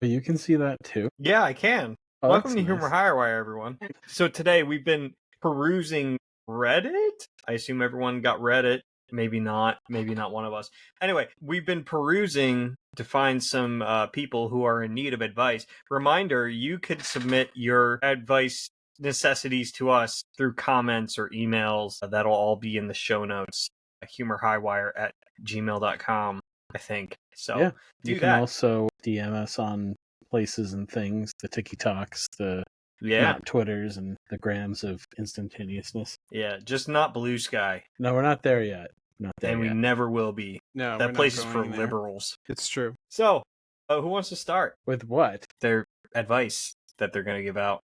You can see that too. Yeah, I can. Oh, Welcome that's to Humor nice. Hirewire, everyone. So today we've been perusing Reddit. I assume everyone got Reddit. Maybe not. Maybe not one of us. Anyway, we've been perusing to find some people who are in need of advice. Reminder, you could submit your advice necessities to us through comments or emails. That'll all be in the show notes. humorhighwire@gmail.com, I think. So Yeah, do you can that. also DM us on places and things, the TikToks, the Yeah. not Twitters, and the grams of instantaneousness. Yeah, just not Blue Sky. No, we're not there yet. Not there And we yet. never will be. No, we're That not place is for going there. liberals. It's true. So, who wants to start? With what? Their advice that they're going to give out.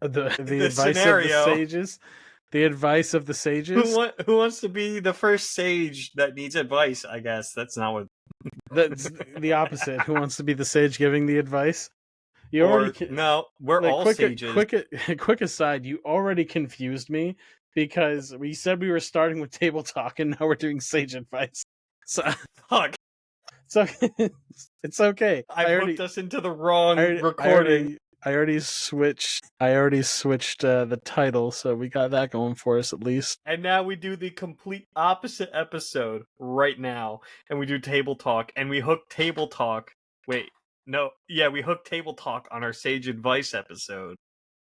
The advice scenario. of the sages? The advice of the sages? Who wants to be the first sage that needs advice, I guess? That's not what... That's the opposite. Who wants to be the sage giving the advice? No, we're all sages. Quick aside, you already confused me because we said we were starting with table talk and now we're doing sage advice. So, Fuck. So it's okay. I hooked us into the wrong recording. I already switched the title, so we got that going for us at least. And now we do the complete opposite episode right now. And we do table talk, and we hook table talk. Wait, no. Yeah, we hook table talk on our sage advice episode.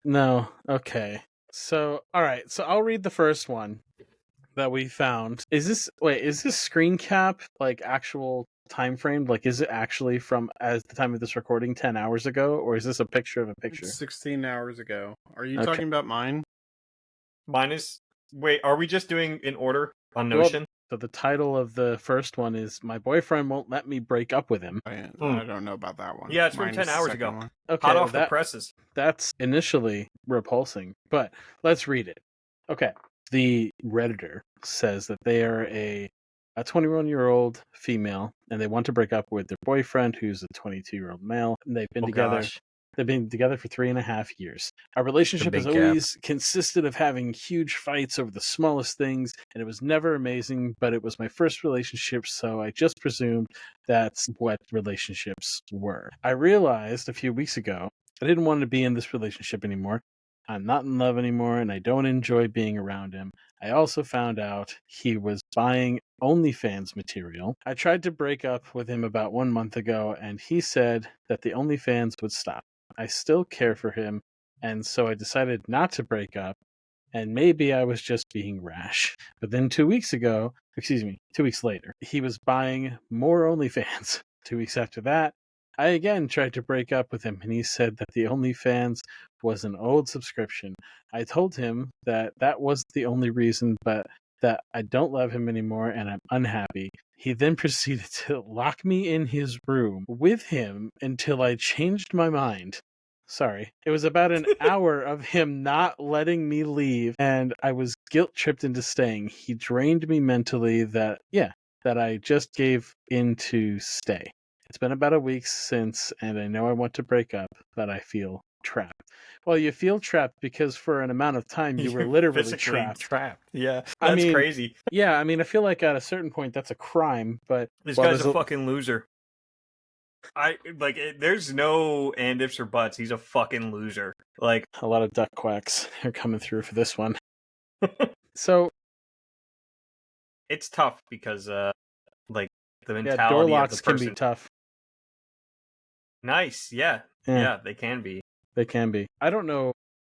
No, okay. So, alright, so I'll read the first one that we found. Is this screen cap like actual time frame? Like, is it actually from as the time of this recording 10 hours ago, or is this a picture of a picture? 16 hours ago. Are you talking about mine? Mine is... Wait, are we just doing in order on Notion? So the title of the first one is "My Boyfriend Won't Let Me Break Up With Him." I don't know about that one. Yeah, it's from 10 hours ago. One. Okay, Hot off the presses. That's initially repulsing, but let's read it. Okay. The Redditor says that they are a 21-year-old female, and they want to break up with their boyfriend, who's a 22-year-old male. And they've been together. Gosh. They've been together for 3.5 years. Our relationship has always consisted of having huge fights over the smallest things, and it was never amazing, but it was my first relationship, so I just presumed that's what relationships were. I realized a few weeks ago I didn't want to be in this relationship anymore. I'm not in love anymore, and I don't enjoy being around him. I also found out he was buying OnlyFans material. I tried to break up with him about 1 month ago, and he said that the OnlyFans would stop. I still care for him, and so I decided not to break up, and maybe I was just being rash. But then 2 weeks later, he was buying more OnlyFans. 2 weeks after that, I again tried to break up with him, and he said that the OnlyFans was an old subscription. I told him that that wasn't the only reason, but that I don't love him anymore and I'm unhappy. He then proceeded to lock me in his room with him until I changed my mind. Sorry. It was about an hour of him not letting me leave, and I was guilt-tripped into staying. He drained me mentally that I just gave in to stay. It's been about a week since, and I know I want to break up, but I feel trapped. Well, you feel trapped because for an amount of time you were literally trapped. Yeah, that's crazy. Yeah, I mean, I feel like at a certain point that's a crime, but... This guy's a fucking loser. There's no and ifs or buts. He's a fucking loser. Like, a lot of duck quacks are coming through for this one. So... It's tough because, the mentality door locks of the person can be tough. Nice, yeah, they can be. They can be. I don't know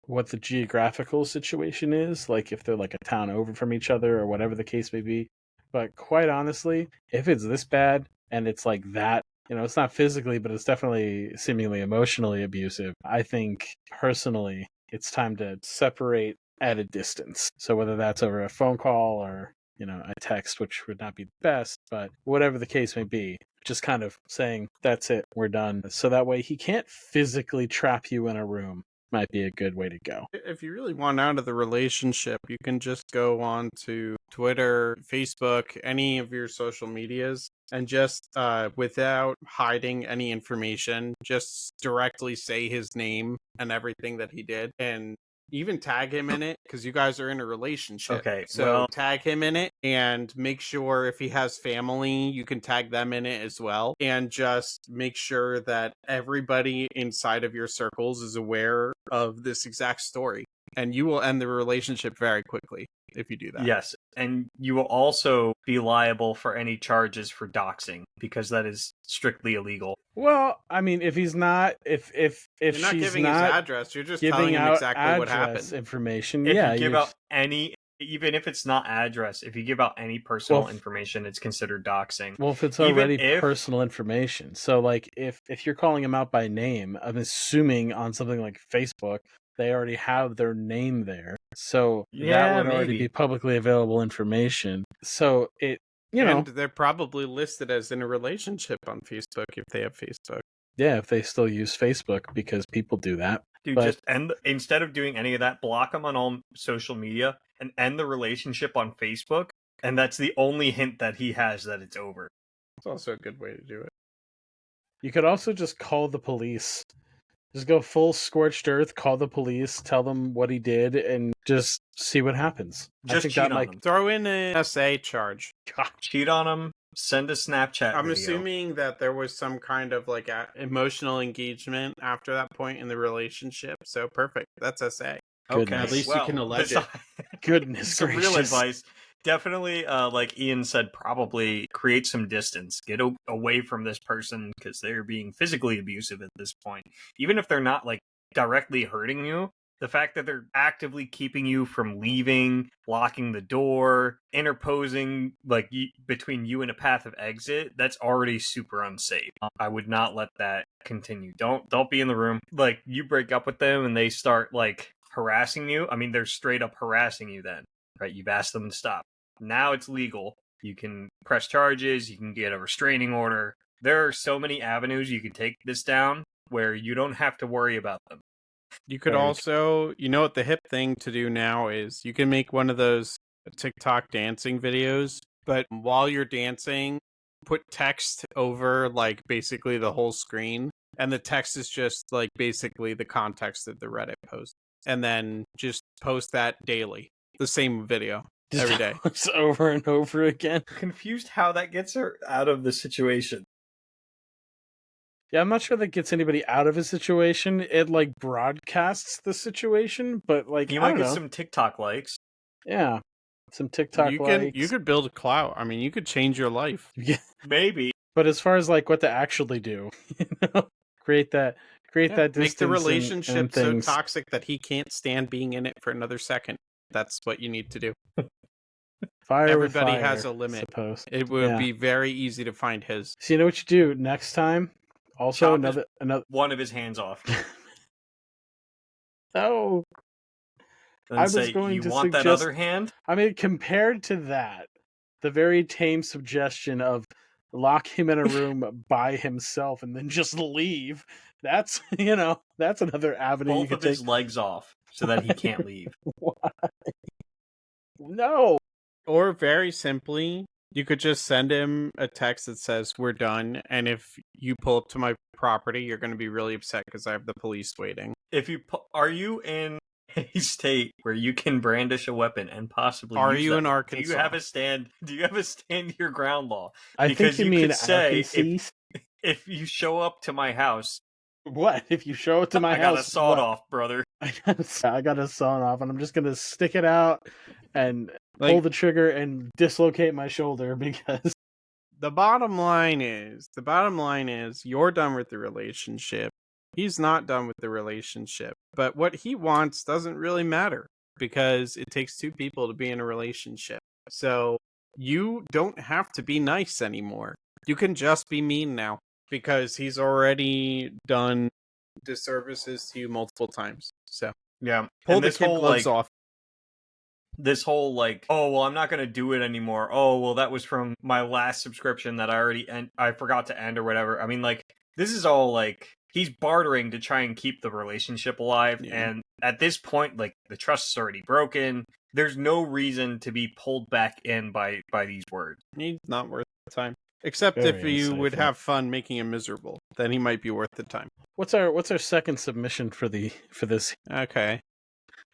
what the geographical situation is, like if they're like a town over from each other or whatever the case may be. But quite honestly, if it's this bad and it's like that, it's not physically, but it's definitely seemingly emotionally abusive, I think personally it's time to separate at a distance. So whether that's over a phone call or, a text, which would not be the best, but whatever the case may be, just kind of saying, that's it, we're done. So that way he can't physically trap you in a room. Might be a good way to go. If you really want out of the relationship, you can just go on to Twitter, Facebook, any of your social medias, and just without hiding any information, just directly say his name and everything that he did, and even tag him in it because you guys are in a relationship. Okay, So well, tag him in it and make sure if he has family, you can tag them in it as well. And just make sure that everybody inside of your circles is aware of this exact story. And you will end the relationship very quickly if you do that. yes, and you will also be liable for any charges for doxing because that is strictly illegal. Well, I mean, if he's not, if You're not she's giving not his address, you're just giving telling him out exactly what address happened. information, If yeah, you give you're out any, even if it's not address, if you give out any personal information, it's considered doxing. well, if it's even already if- personal information. So, like, if you're calling him out by name, I'm assuming on something like Facebook, they already have their name there, so that would already maybe. be publicly available information. So it, And they're probably listed as in a relationship on Facebook if they have Facebook. yeah, if they still use Facebook, because people do that. Dude, But- just end instead of doing any of that, block them on all social media and end the relationship on Facebook. And that's the only hint that he has that it's over. It's also a good way to do it. You could also just call the police. Just go full scorched earth, call the police, tell them what he did, and just see what happens. Just cheat on him. Throw in an SA charge. Cheat on him. Send a Snapchat I'm video. assuming that there was some kind of like emotional engagement after that point in the relationship. So perfect. That's SA. Okay, At least you can allege it. Goodness some gracious. real advice. Definitely, like Ian said, probably create some distance. Get away from this person because they're being physically abusive at this point. Even if they're not like directly hurting you, the fact that they're actively keeping you from leaving, locking the door, interposing like between you and a path of exit, that's already super unsafe. I would not let that continue. Don't be in the room. Like, you break up with them and they start like harassing you. I mean, they're straight up harassing you then, right? You've asked them to stop. Now it's legal. You can press charges. You can get a restraining order. There are so many avenues you can take this down where you don't have to worry about them. You could also, you know what the hip thing to do now is you can make one of those TikTok dancing videos, but while you're dancing, put text over like basically the whole screen. And the text is just like basically the context of the Reddit post. And then just post that daily. The same video every day. Just over and over again. Confused how that gets her out of the situation. Yeah, I'm not sure that gets anybody out of a situation. It like broadcasts the situation, but like You I might don't get know. some TikTok likes. Yeah, some TikTok likes. You could build a clout. I mean, you could change your life. Yeah, Maybe. but as far as like what to actually do, create that distance. Make the relationship and so things. toxic that he can't stand being in it for another second. That's what you need to do. Fire with Everybody fire, has a limit. I suppose. It would Yeah. be very easy to find his. So you know what you do next time? Also, Chop another. one of his hands off. Oh, And I was say, going you to want that suggest- other hand? I mean, compared to that, the very tame suggestion of lock him in a room by himself and then just leave. That's that's another avenue you Both could of take. his legs off so that he can't leave. Why? No. Or very simply, you could just send him a text that says, "We're done." And if you pull up to my property, you're going to be really upset because I have the police waiting. Are you in a state where you can brandish a weapon and possibly Are use you that? in Arkansas? Do you have a stand your ground law? I Because think you you mean could say, Arkansas. If you show up to my house, What? If you show it to my I house, got a sawed what? off, brother. I got a sawn off, and I'm just gonna stick it out and pull the trigger and dislocate my shoulder because The bottom line is you're done with the relationship. He's not done with the relationship. But what he wants doesn't really matter because it takes two people to be in a relationship. So you don't have to be nice anymore. You can just be mean now because he's already done disservices to you multiple times. So Yeah. pull And the this kid whole, gloves like, off. This whole like, oh well, I'm not gonna do it anymore. Oh well, that was from my last subscription that I forgot to end or whatever. I mean, like, this is all like he's bartering to try and keep the relationship alive. Yeah. And at this point, like, the trust is already broken. There's no reason to be pulled back in by these words. He's not worth the time. Except Very if you would insightful. have fun making him miserable, then he might be worth the time. what's our second submission for this? Okay.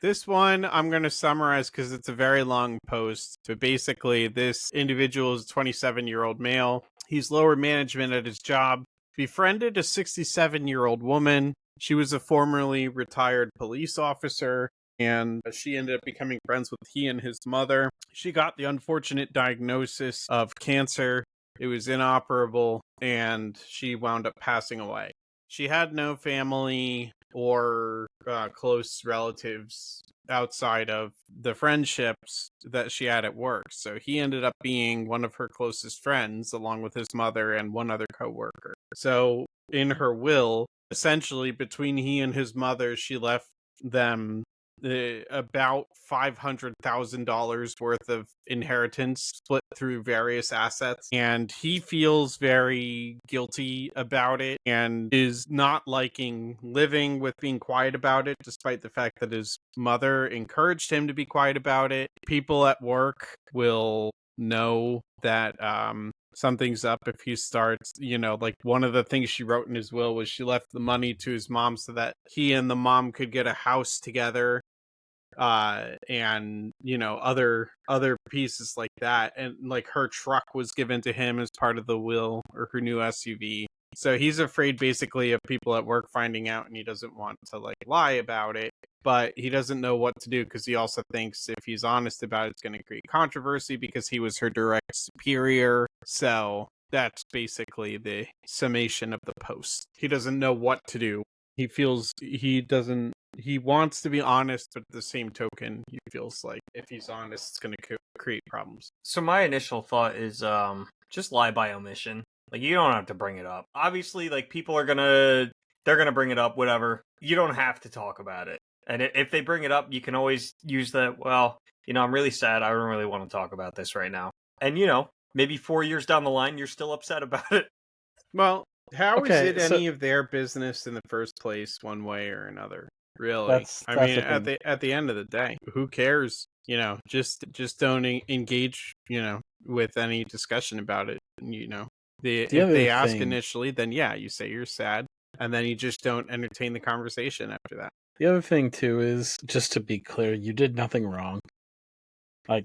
This one I'm going to summarize because it's a very long post. But basically, this individual is a 27-year-old male. He's lower management at his job. Befriended a 67-year-old woman. She was a formerly retired police officer, and she ended up becoming friends with he and his mother. She got the unfortunate diagnosis of cancer. It was inoperable, and she wound up passing away. She had no family or close relatives outside of the friendships that she had at work. So he ended up being one of her closest friends, along with his mother and one other coworker. So in her will, essentially between he and his mother, she left them about $500,000 worth of inheritance split through various assets, and he feels very guilty about it and is not liking living with being quiet about it, despite the fact that his mother encouraged him to be quiet about it. People at work will know that something's up if he starts, like one of the things she wrote in his will was she left the money to his mom so that he and the mom could get a house together, and other pieces like that, and like her truck was given to him as part of the will, or her new SUV. So he's afraid basically of people at work finding out, and he doesn't want to like lie about it, but he doesn't know what to do because he also thinks if he's honest about it, it's going to create controversy because he was her direct superior. So that's basically the summation of the post. He doesn't know what to do. He feels he wants to be honest, but at the same token, he feels like if he's honest, it's going to create problems. So my initial thought is just lie by omission. Like, you don't have to bring it up. Obviously, like, people are they're gonna bring it up, whatever. You don't have to talk about it. And if they bring it up, you can always use that, well, I'm really sad. I don't really want to talk about this right now. And, maybe 4 years down the line, you're still upset about it. Well, how is it any of their business in the first place, one way or another? Really? I mean, at the end of the day, who cares? Just don't engage, with any discussion about it. If they ask initially, then yeah, you say you're sad, and then you just don't entertain the conversation after that. The other thing too is, just to be clear, you did nothing wrong. Like,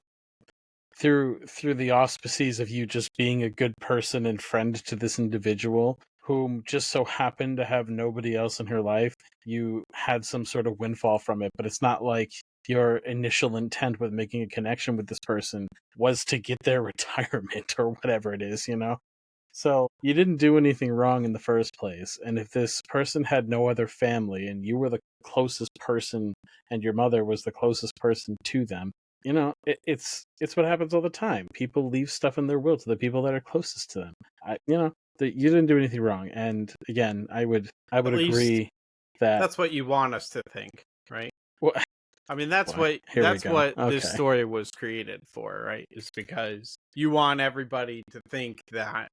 through the auspices of you just being a good person and friend to this individual, whom just so happened to have nobody else in her life, you had some sort of windfall from it. But it's not like your initial intent with making a connection with this person was to get their retirement or whatever it is, So you didn't do anything wrong in the first place. And if this person had no other family and you were the closest person and your mother was the closest person to them, it's what happens all the time. People leave stuff in their will to the people that are closest to them. You didn't do anything wrong. And again, I would agree that that's what you want us to think, right? Well, I mean, that's what this story was created for, right? Is because you want everybody to think that,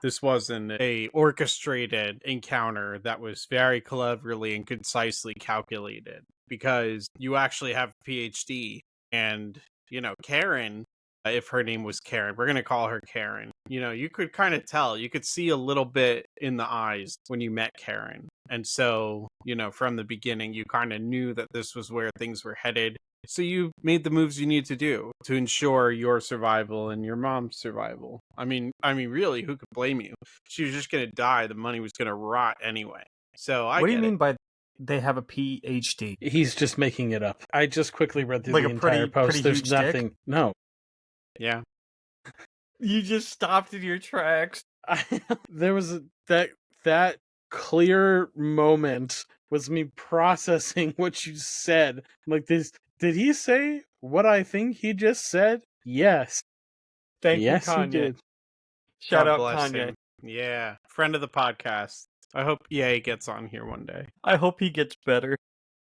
this wasn't a orchestrated encounter that was very cleverly and concisely calculated, because you actually have a PhD. And, Karen, if her name was Karen, we're going to call her Karen. You could kind of tell, you could see a little bit in the eyes when you met Karen. And so, from the beginning, you kind of knew that this was where things were headed. So you made the moves you need to do to ensure your survival and your mom's survival. I mean, really, who could blame you? She was just going to die. The money was going to rot anyway. So what do you mean by they have a PhD? He's just making it up. I just quickly read through the entire post. There's nothing. Dick? No. Yeah. You just stopped in your tracks. There was that clear moment was me processing what you said. I'm like, this. Did he say what I think he just said? Yes. Thank you, Kanye. He did. Shout out Kanye. Him. Yeah. Friend of the podcast. I hope EA gets on here one day. I hope he gets better.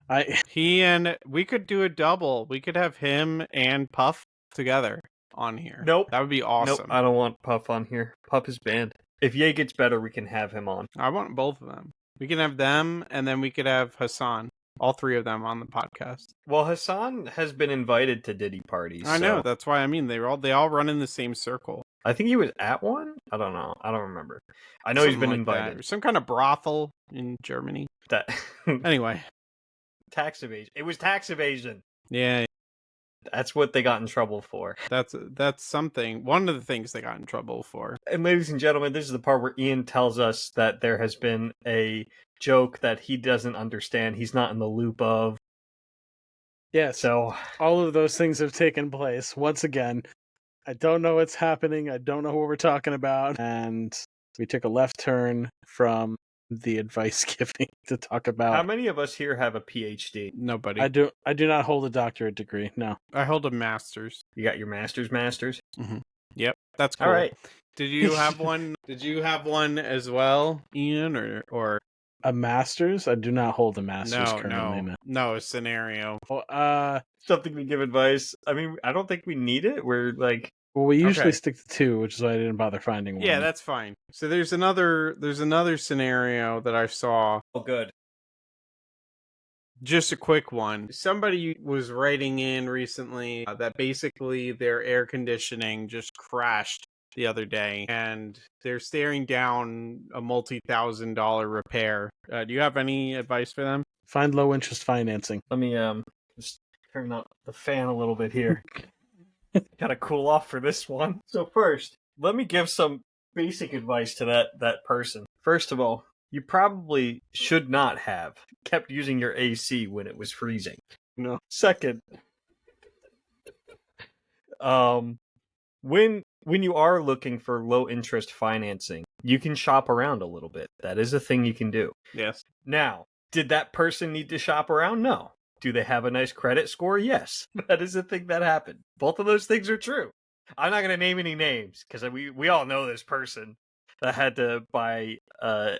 We could do a double. We could have him and Puff together on here. Nope. That would be awesome. Nope, I don't want Puff on here. Puff is banned. If Ye gets better, we can have him on. I want both of them. We can have them, and then we could have Hassan. All three of them on the podcast. Well, Hassan has been invited to Diddy parties. I know. That's why I mean they all run in the same circle. I think he was at one. I don't know. I don't remember. I know he's been invited. Some kind of brothel in Germany. That anyway. tax evasion. It was tax evasion. Yeah, That's what they got in trouble for. that's something. One of the things they got in trouble for. And ladies and gentlemen, this is the part where Ian tells us that there has been a joke that he doesn't understand. He's not in the loop of. Yes. So all of those things have taken place. Once again, I don't know what's happening. I don't know what we're talking about. And we took a left turn from the advice giving to talk about. how many of us here have a PhD? Nobody. I do not hold a doctorate degree. No. I hold a master's. You got your master's? Mm-hmm. Yep, that's cool. All right. Did you have one? Did you have one as well, Ian, or a master's? I do not hold a master's currently. No, a scenario. Well, something to give advice. I mean, I don't think we need it. We're like, well, we usually Okay. stick to two, which is why I didn't bother finding one. Yeah, that's fine. So there's another scenario that I saw. oh, good. Just a quick one. Somebody was writing in recently that basically their air conditioning just crashed the other day, and they're staring down a multi-$1,000 repair. Do you have any advice for them? Find low interest financing. Let me just turn up the fan a little bit here. Gotta cool off for this one. So first, let me give some basic advice to that person. First of all, you probably should not have kept using your AC when it was freezing. No. Second, when you are looking for low interest financing, you can shop around a little bit. That is a thing you can do. Yes. Now, did that person need to shop around? No. Do they have a nice credit score? Yes. That is a thing that happened. Both of those things are true. I'm not going to name any names because we all know this person that had to buy a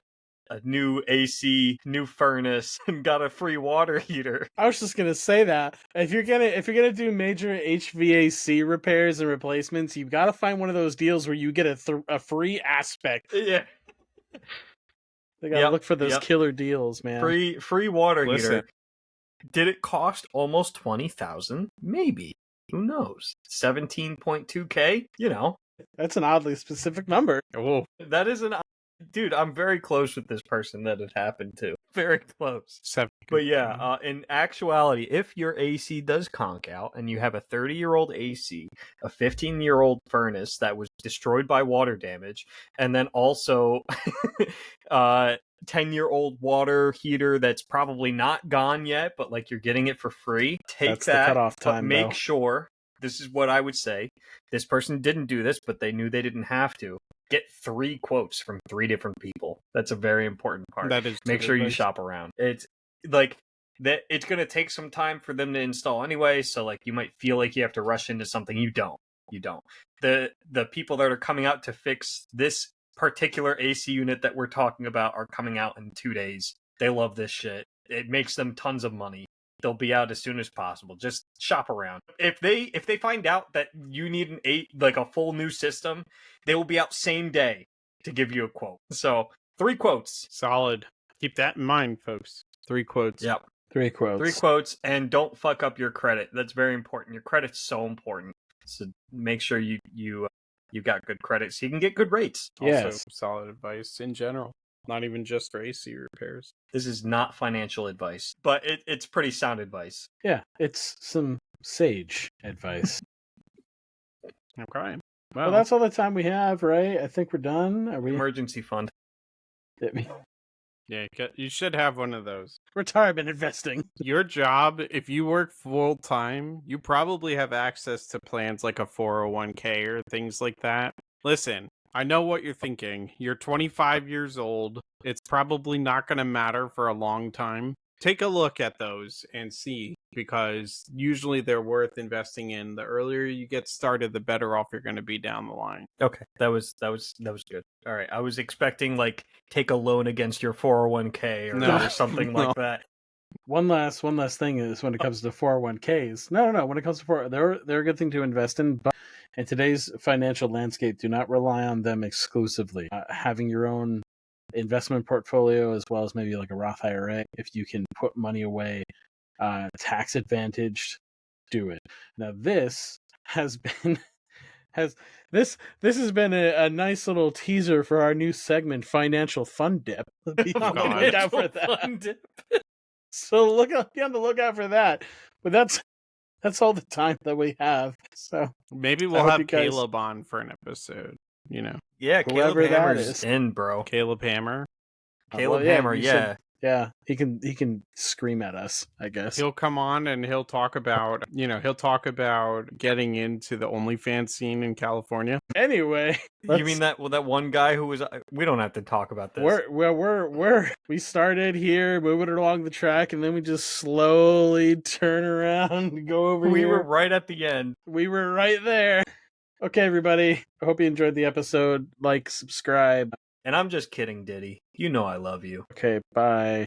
new AC, new furnace, and got a free water heater. I was just gonna say that if you're gonna do major HVAC repairs and replacements, you've got to find one of those deals where you get a free aspect. Yeah. They gotta look for those killer deals, man. Free water Listen. heater. Did it cost almost $20,000? Maybe. Who knows? 17.2K? You know. That's an oddly specific number. Oh, That is an... Dude, I'm very close with this person that it happened to. Very close. 7. But yeah, in actuality, if your AC does conk out and you have a 30-year-old AC, a 15-year-old furnace that was destroyed by water damage, and then also 10-year-old water heater that's probably not gone yet, but like you're getting it for free, take That's that, the cutoff but time, make though. sure, this is what I would say, this person didn't do this, but they knew they didn't have to. Get 3 quotes from 3 different people. That's a very important part. That is Make good sure you advice. shop around. It's like that. It's going to take some time for them to install anyway. So like you might feel like you have to rush into something. You don't. The people that are coming out to fix this particular AC unit that we're talking about are coming out in 2 days. They love this shit. It makes them tons of money. They'll be out as soon as possible. Just shop around. If they find out that you need a full new system, they will be out same day to give you a quote. So 3 quotes. Solid. Keep that in mind, folks. 3 quotes. Yep. 3 quotes. 3 quotes, and don't fuck up your credit. That's very important. Your credit's so important. So make sure you got good credit so you can get good rates. Yes. Also, solid advice in general. Not even just for AC repairs. This is not financial advice, but it's pretty sound advice. Yeah, it's some sage advice. Okay. Well, that's all the time we have, right? I think we're done. Are we? Emergency fund. Yeah, you should have one of those. Retirement investing. Your job, if you work full time, you probably have access to plans like a 401k or things like that. Listen, I know what you're thinking. You're 25 years old. It's probably not going to matter for a long time. Take a look at those and see, because usually they're worth investing in. The earlier you get started, the better off you're going to be down the line. Okay, that was good. All right, I was expecting like take a loan against your 401k or something like that. One last thing is when it comes to 401ks. No. When it comes to they're a good thing to invest in, but in today's financial landscape, do not rely on them exclusively. Having your own investment portfolio as well as maybe like a Roth IRA, if you can put money away tax advantaged, do it. Now this has been this has been a nice little teaser for our new segment, Financial Fun Dip. Be on the lookout for that. Fun dip. So be on the lookout for that. But that's all the time that we have. So maybe I we'll hope have you guys- Caleb on for an episode. You know, Yeah, Caleb Whoever that Hammer's is. in, bro. Caleb Hammer. Caleb well, yeah, Hammer, you yeah. should- yeah, he can scream at us, I guess. He'll come on and he'll talk about, getting into the OnlyFans scene in California. Anyway, You mean that one guy who was? We don't have to talk about this. we started here, moving it along the track, and then we just slowly turn around and go over We here. were right at the end. We were right there. Okay, everybody. I hope you enjoyed the episode. Like, subscribe. And I'm just kidding, Diddy. You know I love you. Okay, bye.